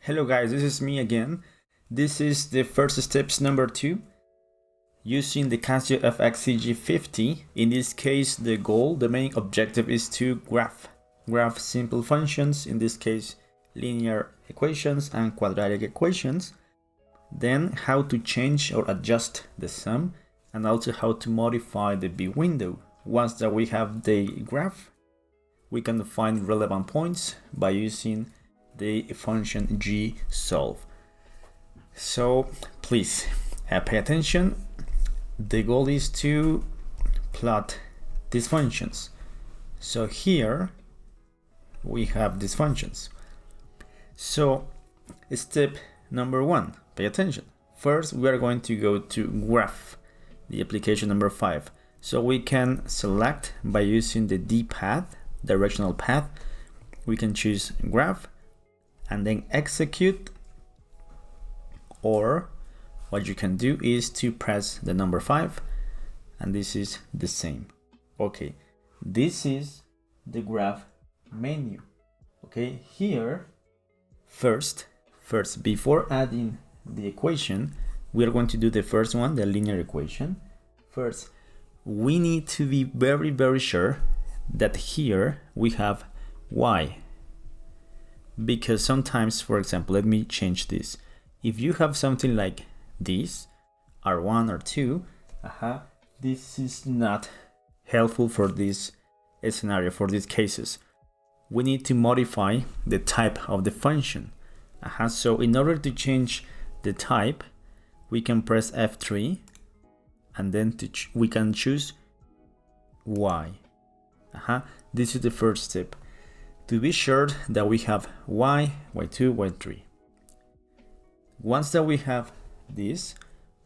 Hello guys, this is me again. This is the first steps number 2. Using the Casio CG50. In this case, the main objective is to graph simple functions, in this case linear equations and quadratic equations. Then how to change or adjust the sum, and also how to modify the B window. Once that we have the graph, we can find relevant points by using the function Gsolve. So please pay attention. The goal is to plot these functions. So here we have these functions. So step number 1, pay attention. First, we are going to go to graph, the application number 5. So we can select by using the D path, directional path. We can choose graph and then execute, or what you can do is to press the number 5, and this is the same. Okay, this is the graph menu. Okay, here first before adding the equation, we are going to do the first one, the linear equation. First, we need to be very sure that here we have y, because sometimes, for example, let me change this. If you have something like this, R1 or 2, this is not helpful for this scenario, for these cases. We need to modify the type of the function. So in order to change the type, we can press F3 and then we can choose Y. This is the first step, to be sure that we have Y, Y2, Y3. Once that we have this,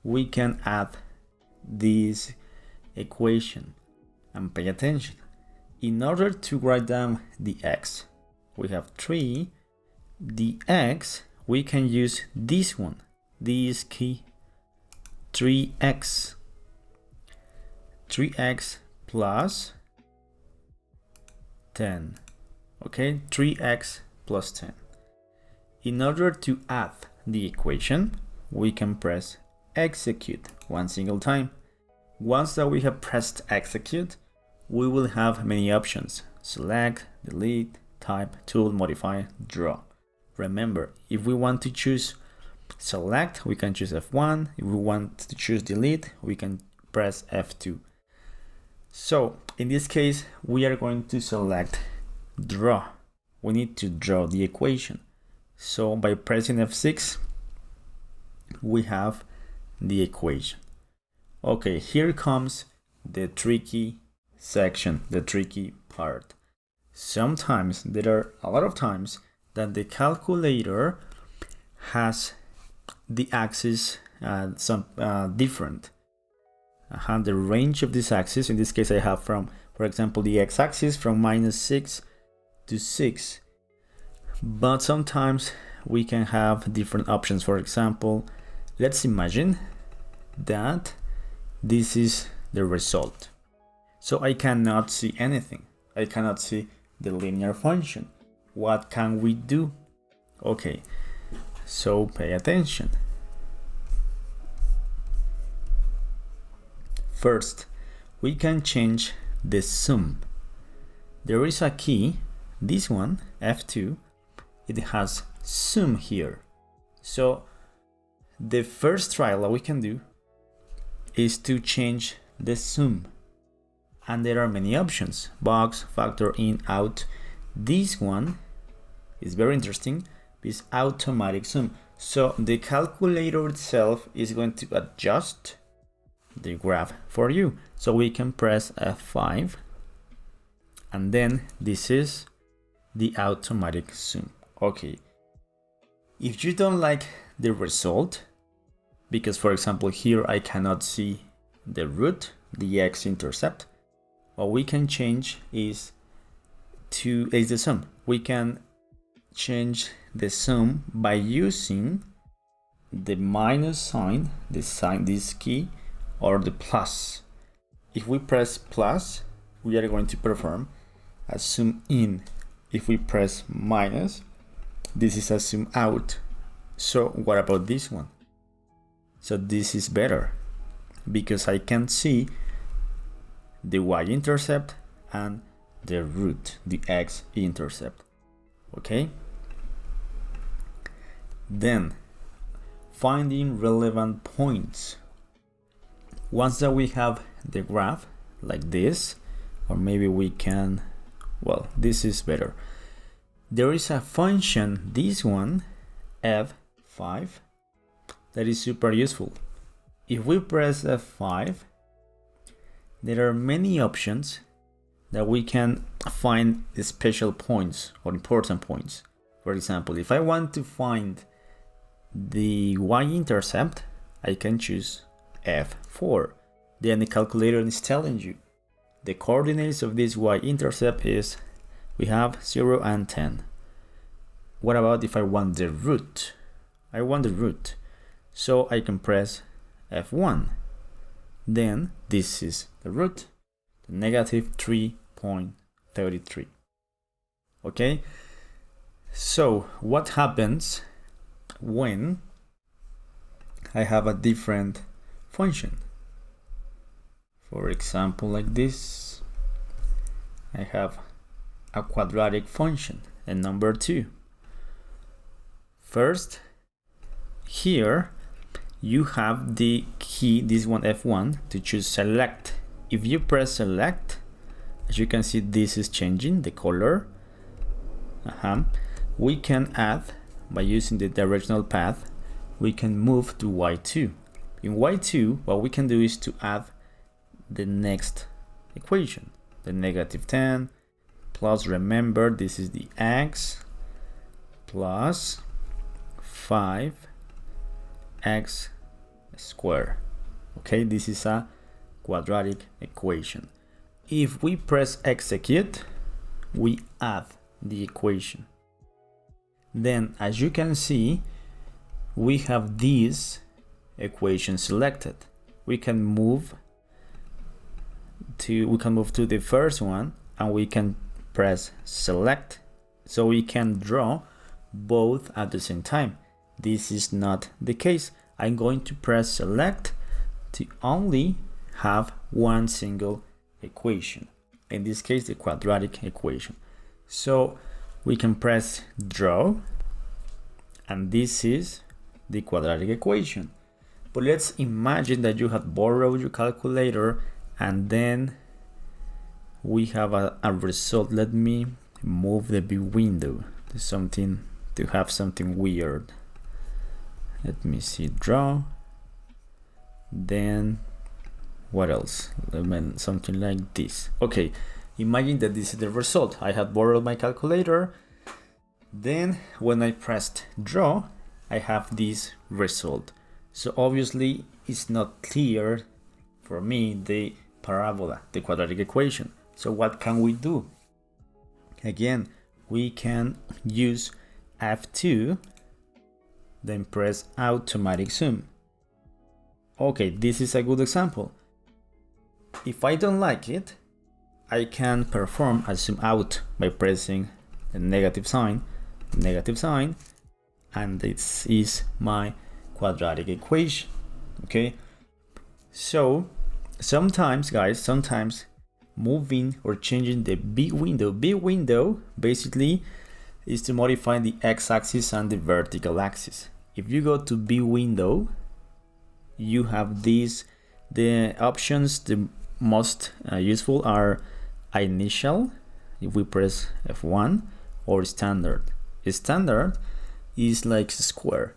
we can add this equation, and pay attention. In order to write down the x, we have 3. The x, we can use this one, this key, 3x. 3x plus 10. Okay, 3x plus 10. In order to add the equation, we can press execute one single time. Once that we have pressed execute, we will have many options: select, delete, type, tool, modify, draw. Remember, if we want to choose select, we can choose F1. If we want to choose delete, we can press F2. So in this case, we are going to select draw. We need to draw the equation. So by pressing F6, we have the equation. Okay, here comes the tricky section, the tricky part. Sometimes, there are a lot of times that the calculator has the axis some different. The range of this axis, in this case I have from, for example, the x-axis from -6 to 6. But sometimes we can have different options. For example, let's imagine that this is the result. So I cannot see anything. I cannot see the linear function. What can we do? Okay, so pay attention. First, we can change the sum. There is a key, this one, F2, it has sum here. So the first trial that we can do is to change the sum. And there are many options: box, factor, in, out. This one is very interesting, it's automatic sum. So the calculator itself is going to adjust the graph for you. So we can press F5, and then this is the automatic sum. Okay, if you don't like the result, because for example here I cannot see the root, the x-intercept, what we can change is the sum. We can change the sum by using the minus sign, this key, or the plus. If we press plus, we are going to perform a sum in. If we press minus, this is a sum out. So what about this one? So this is better because I can see the y-intercept and the root, the x-intercept. Okay? Then finding relevant points. Once that we have the graph like this, or maybe we can, well, this is better. There is a function, this one, F5, that is super useful. If we press F5, there are many options that we can find the special points or important points. For example, if I want to find the y-intercept, I can choose F4. Then the calculator is telling you the coordinates of this y-intercept is, we have 0 and 10. What about if I want the root? I want the root. So I can press F1. Then this is the root, negative 3.33. Okay? So what happens when I have a different function? For example, like this, I have a quadratic function and number 2. First, here you have the key, this one F1, to choose select. If you press select, as you can see, this is changing the color. We can add, by using the directional path, we can move to y2. In y2, what we can do is to add the next equation, the negative 10 plus, remember, this is the x plus 5x squared. Okay, this is a quadratic equation. If we press execute, we add the equation. Then, as you can see, we have this equation selected. We can move to the first one, and we can press select, so we can draw both at the same time. This is not the case. I'm going to press select to only have one single equation, in this case the quadratic equation. So we can press draw, and this is the quadratic equation. But let's imagine that you had borrowed your calculator and then we have a result. Let me move the view window to have something weird. Let me see, draw, then what else? Something like this. Okay, imagine that this is the result. I had borrowed my calculator, then when I pressed draw, I have this result. So obviously it's not clear for me the parabola, the quadratic equation. So what can we do? Again, we can use F2, then press automatic zoom. Okay, this is a good example. If I don't like it, I can perform a zoom out by pressing the negative sign, and this is my quadratic equation. Okay, so sometimes, guys, moving or changing the B window basically is to modify the x-axis and the vertical axis. If you go to B window, you have these, the options. The most useful are initial, if we press F1, or standard. Standard is like square.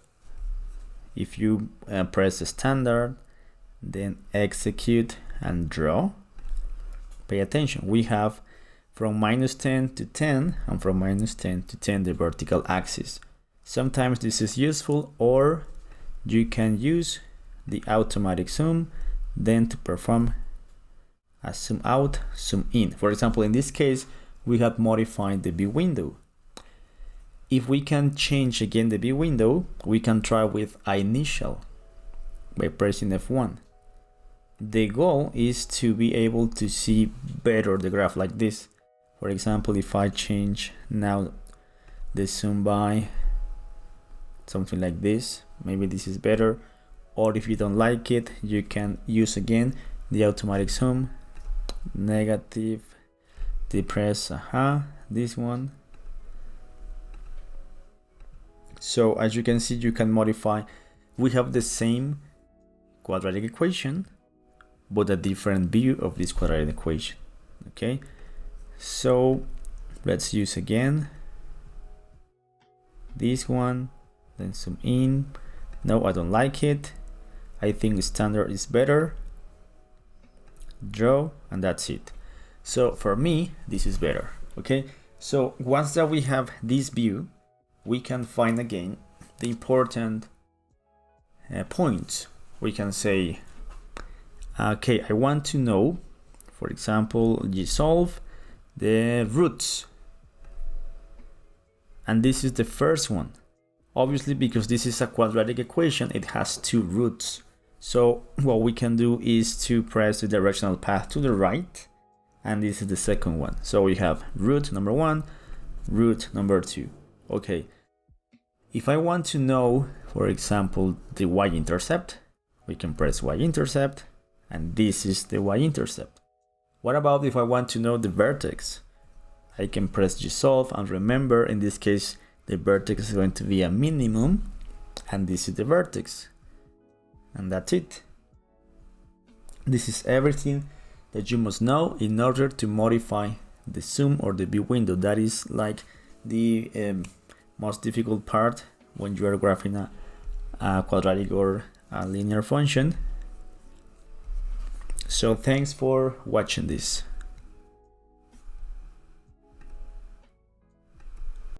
If you press standard, then execute and draw, pay attention. We have from -10 to 10 and from -10 to 10 the vertical axis. Sometimes this is useful, or you can use the automatic zoom, then to perform a zoom out, zoom in. For example, in this case, we have modified the view window. If we can change again the view window, we can try with initial by pressing F1. The goal is to be able to see better the graph like this. For example, if I change now the zoom by something like this. Maybe this is better, or if you don't like it, you can use again the automatic zoom, negative, depress, this one. So as you can see, you can modify. We have the same quadratic equation, but a different view of this quadratic equation. Okay, so let's use again this one, then zoom in. No, I don't like it. I think standard is better. Draw, and that's it. So for me, this is better. Okay, so once that we have this view, we can find again the important points. We can say, okay, I want to know, for example, Gsolve, the roots. And this is the first one. Obviously, because this is a quadratic equation, it has two roots. So what we can do is to press the directional path to the right, and this is the second one. So we have root number 1, root number 2. Okay. If I want to know, for example, the y-intercept, we can press y-intercept, and this is the y-intercept. What about if I want to know the vertex? I can press Gsolve, and remember, in this case, the vertex is going to be a minimum, and this is the vertex. And that's it. This is everything that you must know in order to modify the zoom or the view window. That is like the most difficult part when you are graphing a quadratic or a linear function. So thanks for watching this.